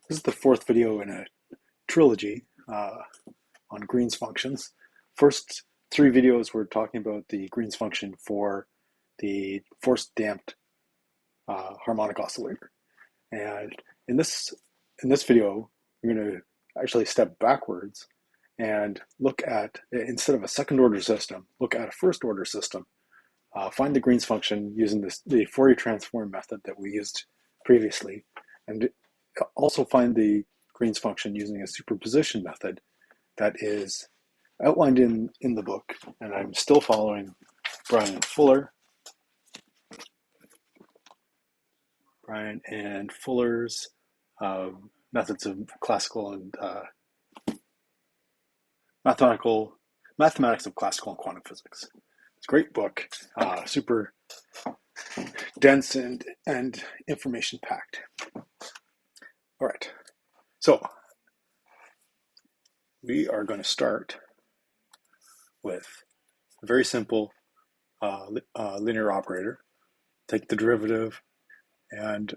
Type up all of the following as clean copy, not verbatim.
This is the fourth video in a trilogy on Green's functions. First three videos were talking about the Green's function for the force damped harmonic oscillator. And in this video, we're going to actually step backwards and look at, instead of a second order system, look at a first order system. Find the Green's function using the Fourier-transform method that we used previously, and also find the Green's function using a superposition method that is outlined in the book, and I'm still following Byron and Fuller's methods of classical and mathematics of classical and quantum physics. It's a great book, super dense and information packed. All right, so we are going to start with a very simple linear operator. Take the derivative and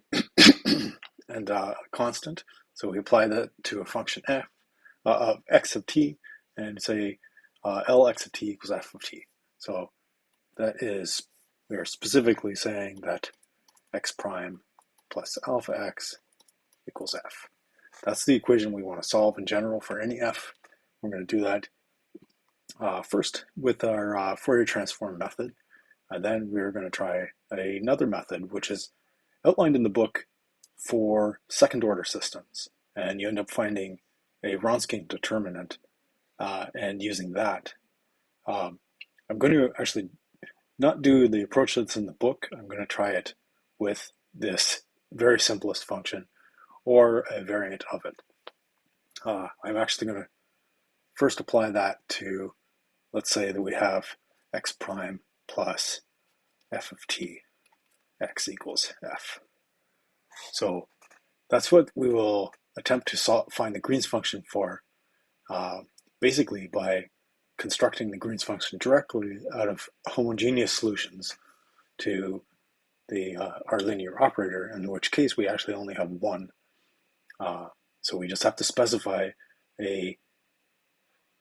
and constant. So we apply that to a function f of x of t, and say Lx of t equals f of t. So that is, we are specifically saying that x prime plus alpha x equals f. That's the equation we want to solve in general for any f. We're going to do that first with our Fourier transform method, and then we're going to try another method which is outlined in the book for second order systems, and you end up finding a Wronskian determinant and using that. I'm going to actually not do the approach that's in the book. I'm going to try it with this very simplest function or a variant of it. I'm actually going to first apply that to, let's say that we have x prime plus f of t, x equals f. So that's what we will attempt to find the Green's function for, basically by constructing the Green's function directly out of homogeneous solutions to our linear operator, in which case we actually only have one. So we just have to specify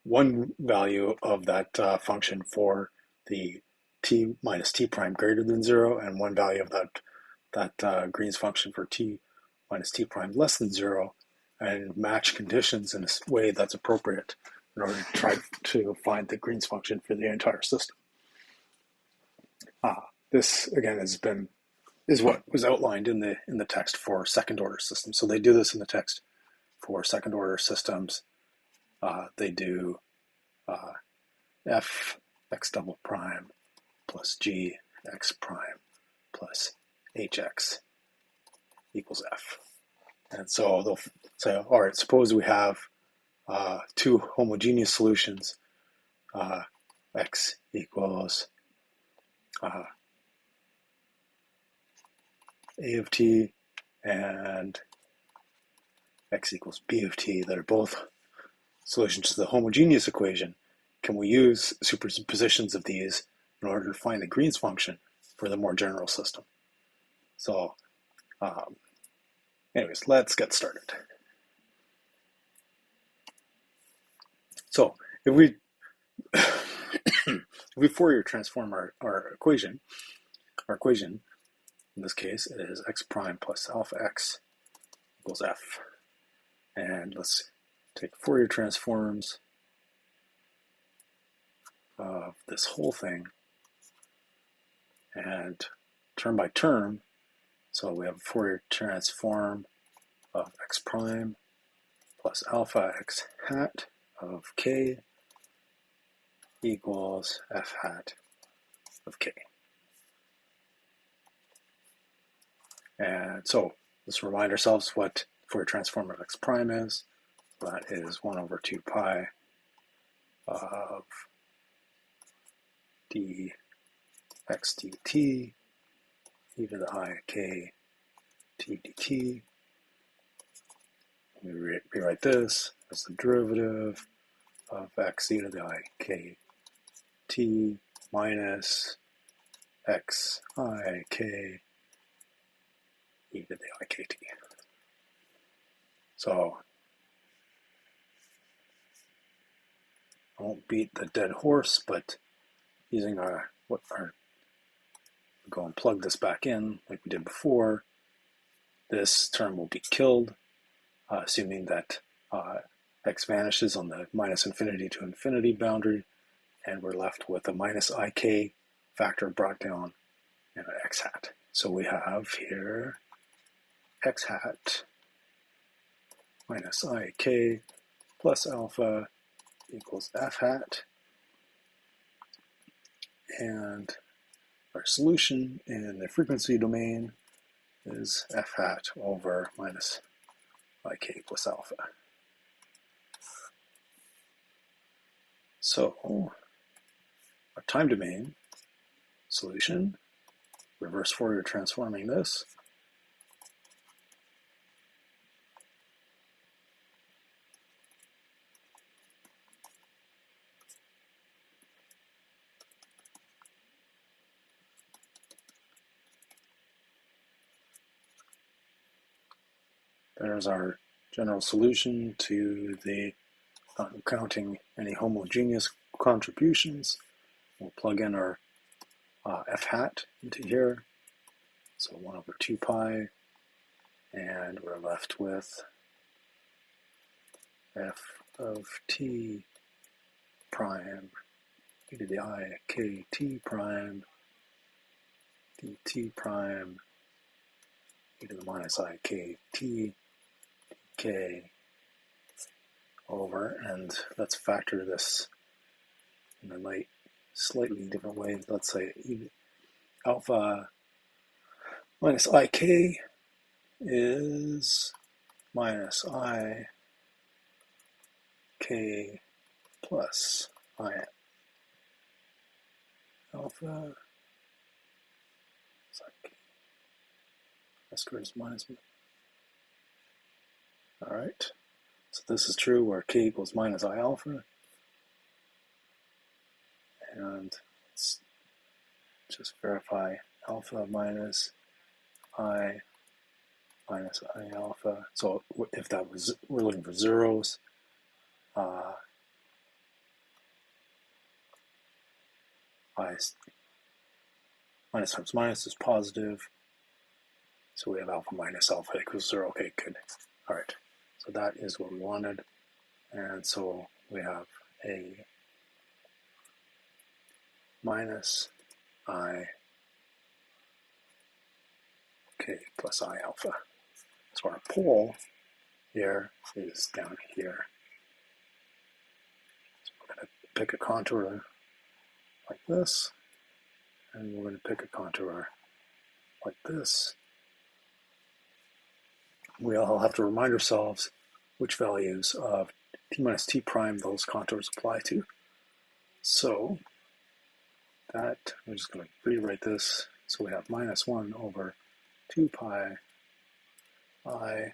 one value of that function for the t minus t prime greater than 0, and one value of that Green's function for t minus t prime less than 0, and match conditions in a way that's appropriate in order to try to find the Green's function for the entire system. This again is what was outlined in the text for second order systems. So they do this in the text for second order systems. They do f x double prime plus g x prime plus hx equals f. And so they'll say, all right, suppose we have two homogeneous solutions, x equals a of t and x equals b of t that are both solutions to the homogeneous equation. Can we use superpositions of these in order to find the Green's function for the more general system? So anyways, let's get started. So if we Fourier transform our equation in this case is x prime plus alpha x equals f. And let's take Fourier transforms of this whole thing and term by term. So we have a Fourier transform of x prime plus alpha x hat of k equals f hat of k. And so let's remind ourselves what Fourier transform of x prime is. That is 1 over 2 pi of dx dt e to the I k t dt. We rewrite this as the derivative of x e to the I k t minus x I k e to the I k t. So I won't beat the dead horse, but using go and plug this back in like we did before. This term will be killed, assuming that x vanishes on the minus infinity to infinity boundary, and we're left with a minus ik factor brought down and an x hat. So we have here x hat minus ik plus alpha equals f hat, and our solution in the frequency domain is f hat over minus ik plus alpha. So our time domain solution, reverse Fourier transforming this, there's our general solution to the counting any homogeneous contributions. We'll plug in our f hat into here, so 1 over 2 pi, and we're left with f of t prime e to the I k t prime dt prime e to the minus I k t k over, and let's factor this in a slightly different way. Let's say alpha minus ik is minus I k plus I alpha. S squared is minus me. All right. So this is true where k equals minus I alpha. And let's just verify alpha minus I alpha. So if that was, we're looking for zeros, I minus times minus is positive. So we have alpha minus alpha equals 0. Okay, good. All right. So that is what we wanted. And so we have a minus I k plus I alpha. So our pole here is down here. So we're going to pick a contour like this, and we're going to pick a contour like this. We all have to remind ourselves which values of t minus t prime those contours apply to. So that, I'm just going to rewrite this. So we have minus 1 over 2 pi I,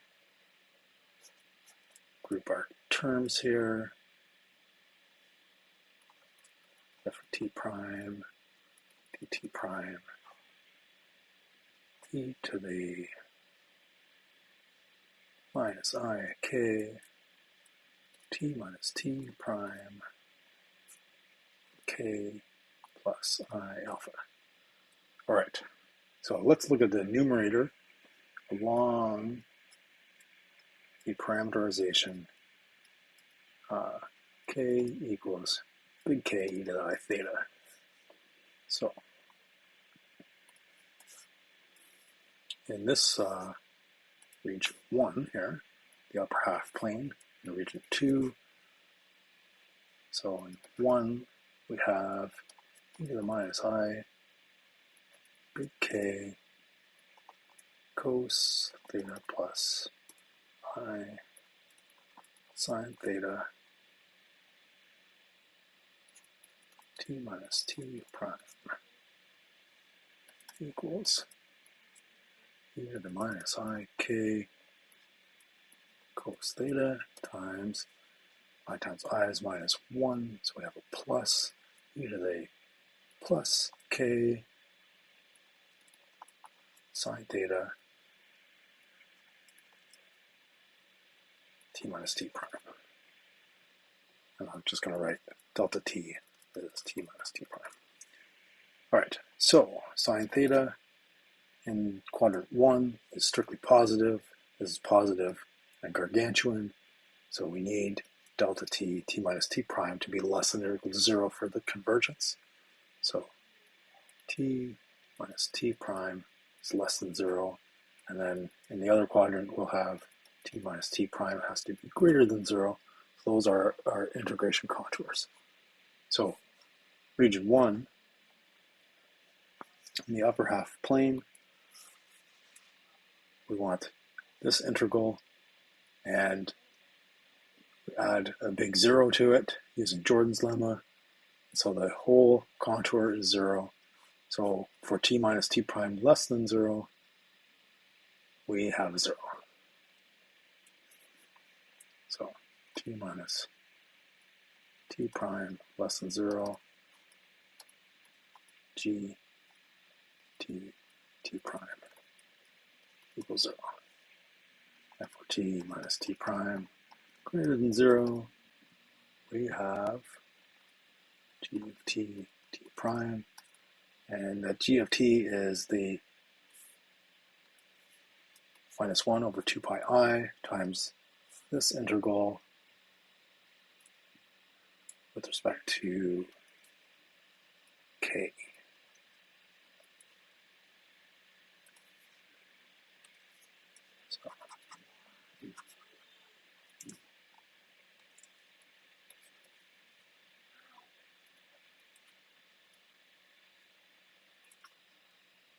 group our terms here, f of t prime, dt prime, e to the minus I k, t minus t prime, k plus I alpha. All right, so let's look at the numerator along the parameterization. K equals big K e to the I theta. So in this region 1 here, the upper half plane, in region 2, so in 1 we have e to the minus I big K cos theta plus I sine theta t minus t prime equals e to the minus I k cos theta times I times I is minus 1, so we have a plus e to the plus k sine theta t minus t prime. And I'm just going to write delta t is t minus t prime. All right, so sine theta in quadrant 1 is strictly positive. This is positive and gargantuan, so we need delta t, t minus t prime, to be less than or equal to 0 for the convergence. So t minus t prime is less than 0, and then in the other quadrant we'll have t minus t prime has to be greater than 0. So those are our integration contours. So region 1, in the upper half plane, we want this integral, and we add a big 0 to it using Jordan's lemma. So the whole contour is 0. So for t minus t prime less than 0, we have 0. So t minus t prime less than 0, g t t prime equals 0. And for t minus t prime greater than 0, we have g of t t prime, and that g of t is the minus 1 over 2 pi I times this integral with respect to k. So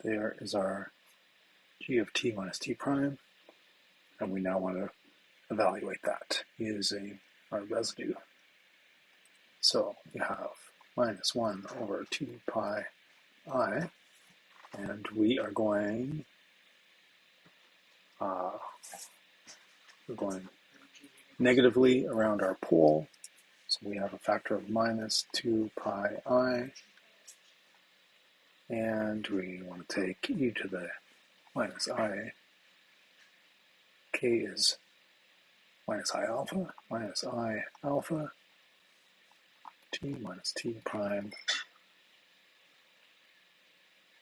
there is our g of t minus t prime, and we now want to evaluate that using our residue. So we have minus 1 over 2 pi I, and we are going we're going negatively around our pole, so we have a factor of minus 2 pi I, and we want to take e to the minus I. K is minus I alpha, t minus t prime,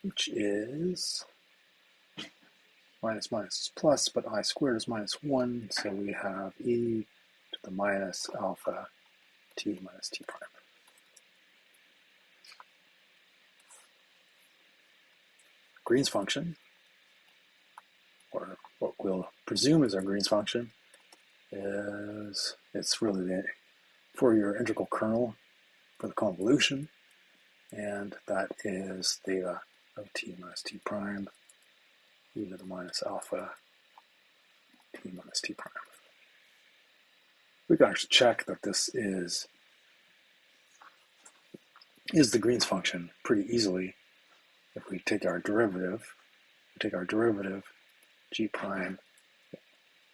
which is minus minus is plus, but I squared is minus 1, so we have e to the minus alpha t minus t prime. Green's function, or what we'll presume is our Green's function, is it's really the Fourier integral kernel for the convolution, and that is theta of t minus t prime e to the minus alpha t minus t prime. We can actually check that this is the Green's function pretty easily if we take our derivative. G prime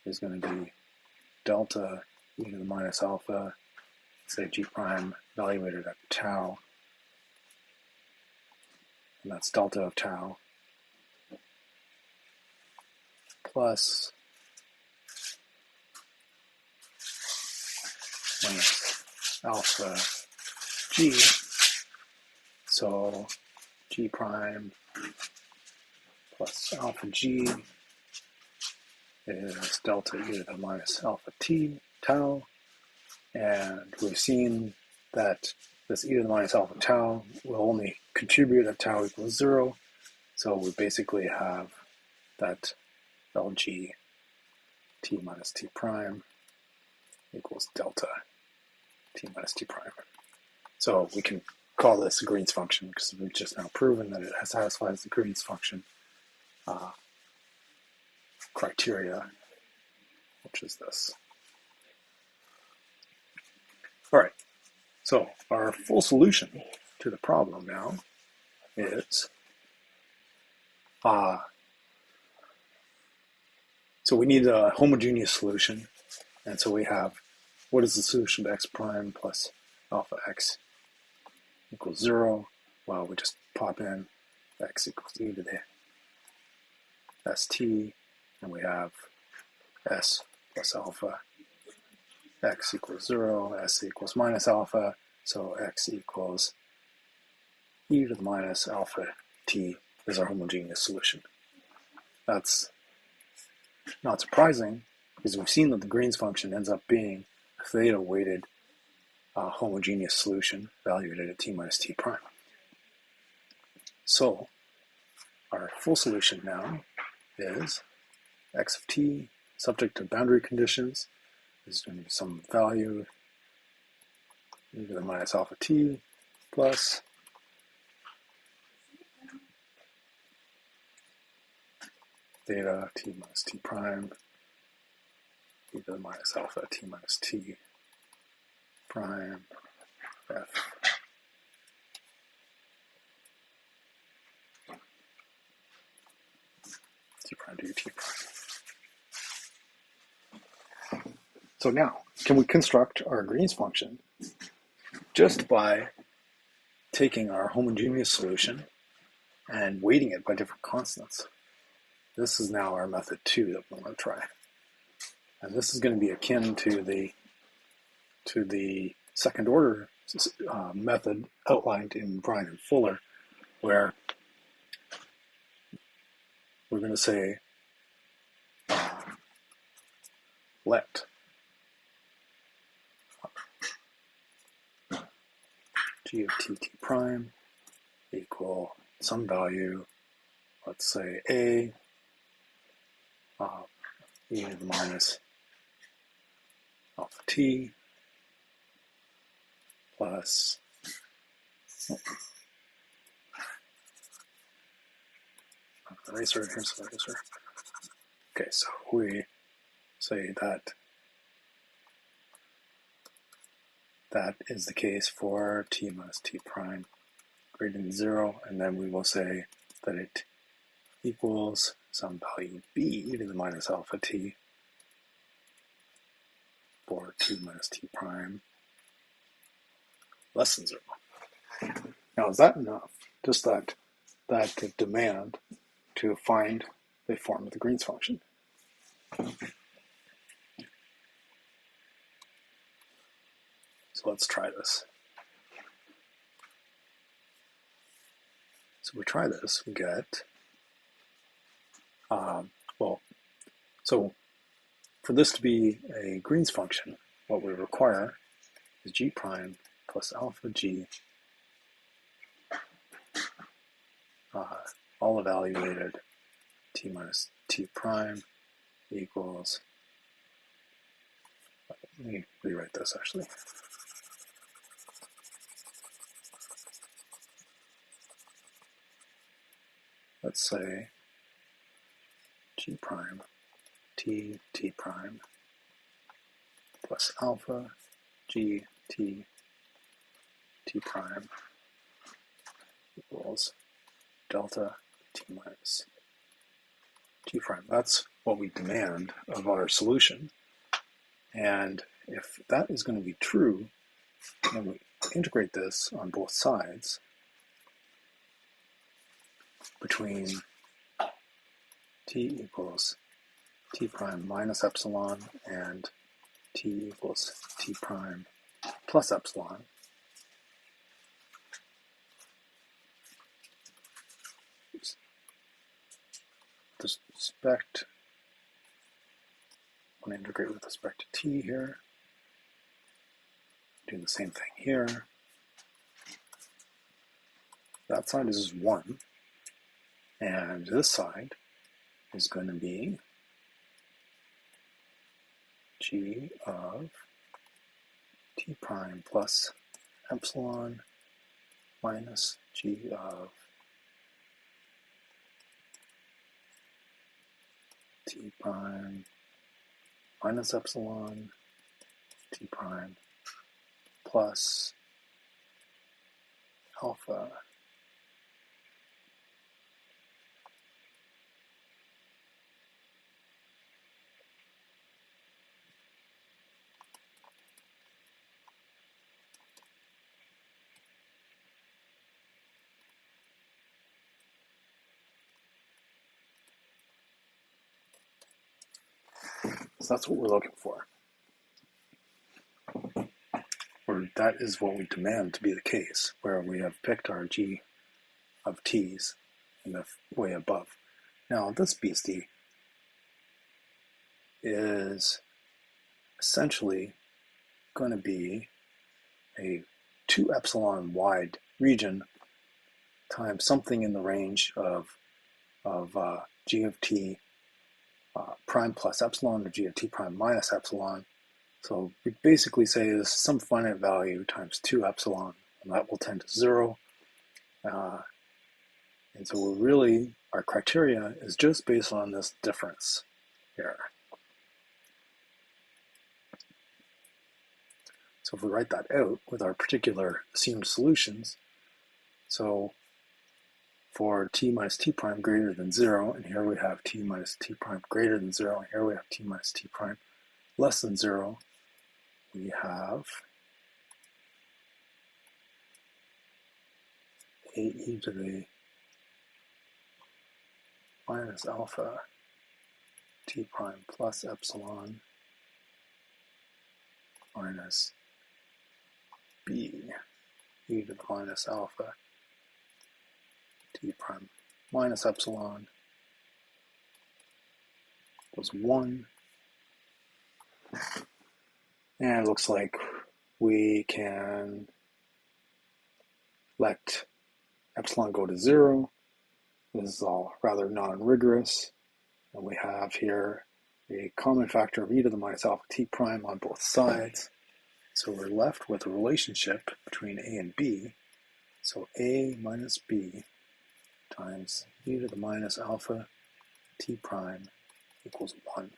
is going to be delta e to the minus alpha, say g prime evaluated at tau, and that's delta of tau, plus minus alpha g, so g prime plus alpha g is delta e to the minus alpha t tau, and we've seen that this e to the minus alpha tau will only contribute at tau equals 0, so we basically have that Lg t minus t prime equals delta t minus t prime. So we can call this a Green's function because we've just now proven that it satisfies the Green's function criteria, which is this. All right, so our full solution to the problem now is, so we need a homogeneous solution, and so we have, what is the solution to x prime plus alpha x equals 0? Well, we just pop in x equals e to the st, and we have s plus alpha x equals 0, s equals minus alpha, so x equals e to the minus alpha t is our homogeneous solution. That's not surprising, because we've seen that the Green's function ends up being a theta-weighted homogeneous solution evaluated at t minus t prime. So our full solution now is x of t, subject to boundary conditions, is going to be some value e to the minus alpha t plus theta t minus t prime e to the minus alpha t minus t prime f t prime dt prime. So now, can we construct our Green's function just by taking our homogeneous solution and weighting it by different constants? This is now our method 2 that we're going to try. And this is going to be akin to the second order method outlined in Byron and Fuller, where we're going to say let g of t prime equal some value, let's say a e to the minus alpha t plus eraser, here's the eraser. Okay, so we say that that is the case for t minus t prime greater than 0, and then we will say that it equals some value b to the minus alpha t for t minus t prime less than 0. Now, is that enough? Just that demand to find the form of the Green's function? So let's try this. So we try this, we get, so for this to be a Green's function, what we require is g prime plus alpha g, all evaluated t minus t prime equals, let me rewrite this actually. Let's say g prime t prime plus alpha g t prime equals delta t minus t prime. That's what we demand of our solution. And if that is going to be true, then we integrate this on both sides between t equals t prime minus epsilon and t equals t prime plus epsilon. With respect, I'm going to integrate with respect to t here. Do the same thing here. That side is 1, and this side is going to be g of t prime plus epsilon minus g of t prime minus epsilon t prime plus alpha So that's what we're looking for. that is what we demand to be the case, where we have picked our g of t's in the way above. Now this beastie is essentially going to be a 2 epsilon wide region times something in the range of g of t prime plus epsilon, or g of t prime minus epsilon. So we basically say this is some finite value times 2 epsilon, and that will tend to 0. And so we're really, our criteria is just based on this difference here. So if we write that out with our particular assumed solutions, so for t minus t prime greater than 0, and here we have t minus t prime greater than 0, and here we have t minus t prime less than 0, we have ae to the minus alpha t prime plus epsilon minus b e to the minus alpha t prime minus epsilon was 1. And it looks like we can let epsilon go to 0. This is all rather non-rigorous. And we have here a common factor of e to the minus alpha t prime on both sides. So we're left with a relationship between a and b. So a minus b times e to the minus alpha t prime equals 1.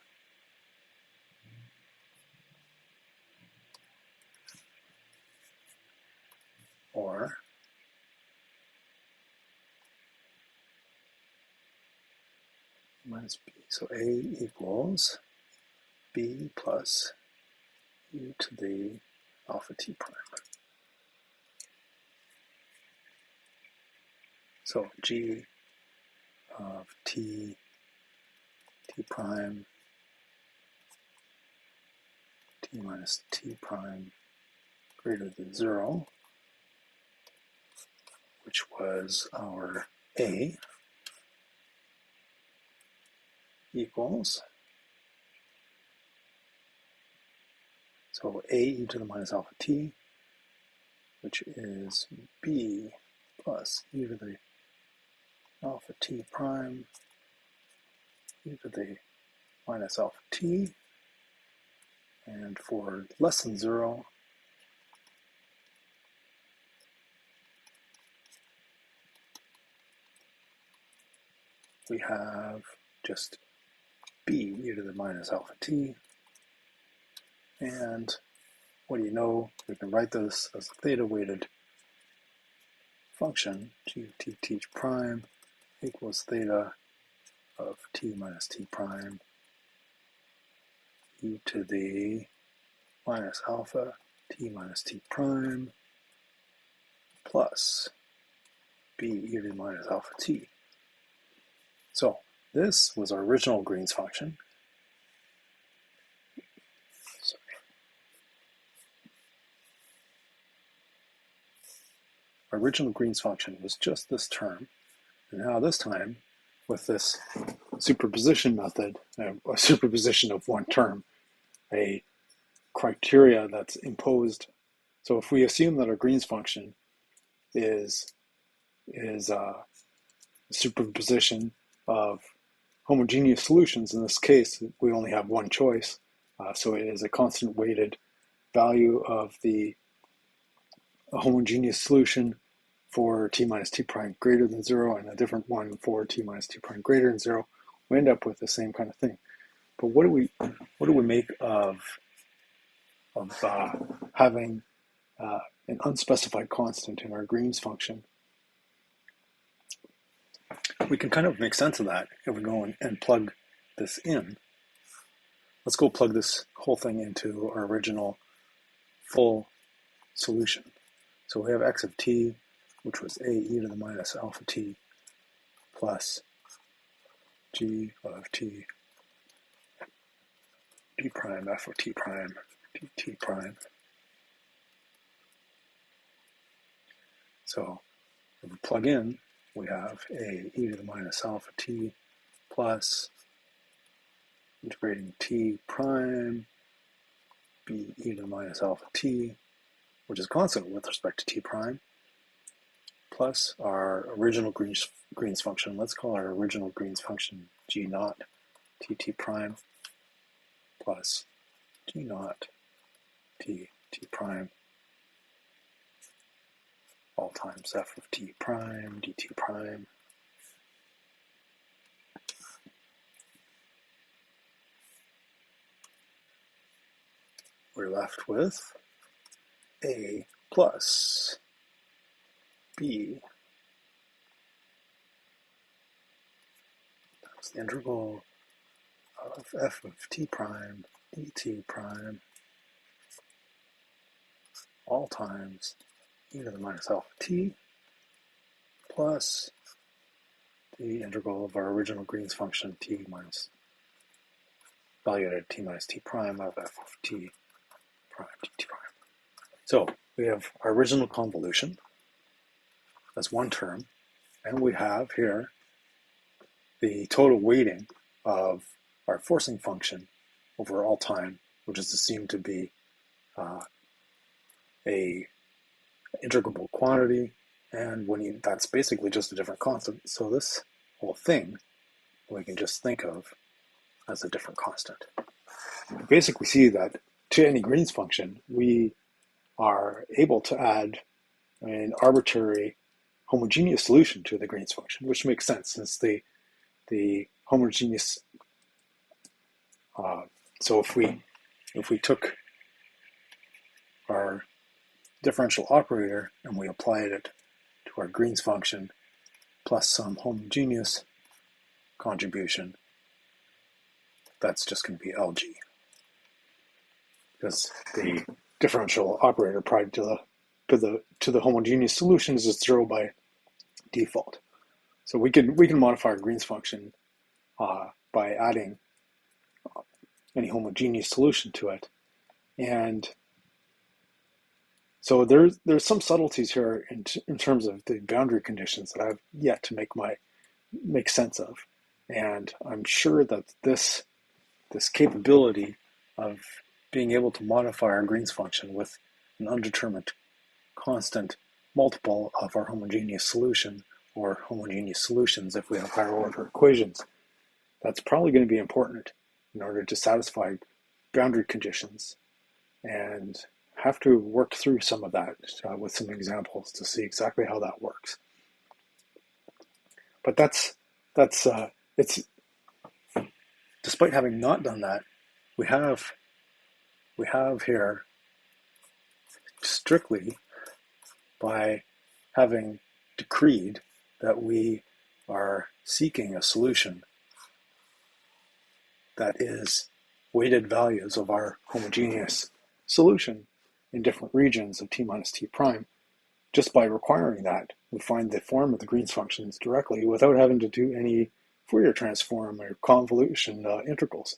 Or minus b. So a equals b plus e to the alpha t prime. So g of t prime t minus t prime greater than 0, which was our a, equals, so a e to the minus alpha t, which is b plus e to the alpha t prime e to the minus alpha t, and for less than 0, we have just b e to the minus alpha t, and what do you know, we can write this as a theta-weighted function, g of t prime equals theta of t minus t prime e to the minus alpha t minus t prime plus b e to the minus alpha t. So this was our original Green's function. Our original Green's function was just this term, and now this time, with this superposition method, a superposition of one term, a criteria that's imposed. So if we assume that our Green's function is a superposition of homogeneous solutions, in this case, we only have one choice, so it is a constant weighted value of the homogeneous solution for t minus t prime greater than 0 and a different one for t minus t prime greater than 0, we end up with the same kind of thing. But what do we make of having an unspecified constant in our Green's function? We can kind of make sense of that if we go and plug this in. Let's go plug this whole thing into our original full solution. So we have x of t, which was a e to the minus alpha t plus g of t d prime f of t prime dt prime So if we plug in, we have a e to the minus alpha t plus integrating t prime b e to the minus alpha t, which is constant with respect to t prime, plus our original Green's function. Let's call our original Green's function g naught t prime plus g naught t prime all times f of t prime dt prime. We're left with a plus b times the integral of f of t prime dt prime all times e to the minus alpha t plus the integral of our original Green's function t minus valued at t minus t prime of f of t prime dt prime. So we have our original convolution, that's one term, and we have here the total weighting of our forcing function over all time, which is assumed to be a integrable quantity, and that's basically just a different constant. So this whole thing we can just think of as a different constant. We basically see that to any Green's function, we are able to add an arbitrary homogeneous solution to the Green's function, which makes sense since the homogeneous. So if we took our differential operator and we applied it to our Green's function plus some homogeneous contribution, that's just going to be LG, because the differential operator applied to the homogeneous solutions is 0 by default. So we can modify our Green's function by adding any homogeneous solution to it, and so there's some subtleties here in terms of the boundary conditions that I've yet to make sense of, and I'm sure that this capability of being able to modify our Green's function with an undetermined constant multiple of our homogeneous solution, or homogeneous solutions if we have higher order equations, that's probably going to be important in order to satisfy boundary conditions, and have to work through some of that with some examples to see exactly how that works. But it's despite having not done that, we have here, strictly by having decreed that we are seeking a solution that is weighted values of our homogeneous solution in different regions of t minus t prime. Just by requiring that, we find the form of the Green's functions directly without having to do any Fourier-transform or convolution integrals.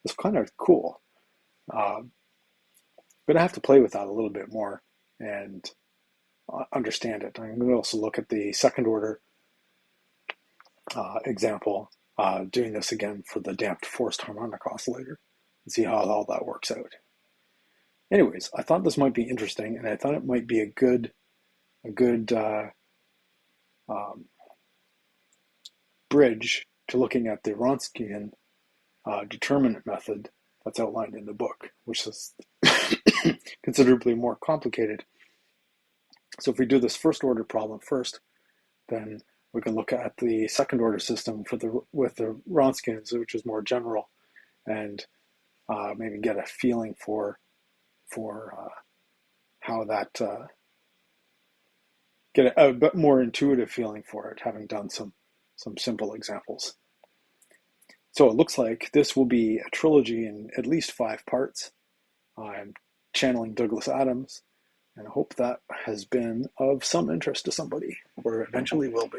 It's kind of cool. But I have to play with that a little bit more and understand it. I'm going to also look at the second order example, doing this again for the damped forced harmonic oscillator, and see how all that works out. Anyways, I thought this might be interesting, and I thought it might be a good bridge to looking at the Wronskian determinant method that's outlined in the book, which is considerably more complicated. So if we do this first order problem first, then we can look at the second order system with the Wronskians, which is more general, and maybe get a feeling for how that, get a bit more intuitive feeling for it, having done some simple examples. So it looks like this will be a trilogy in at least 5 parts. I'm channeling Douglas Adams, and I hope that has been of some interest to somebody, or eventually will be.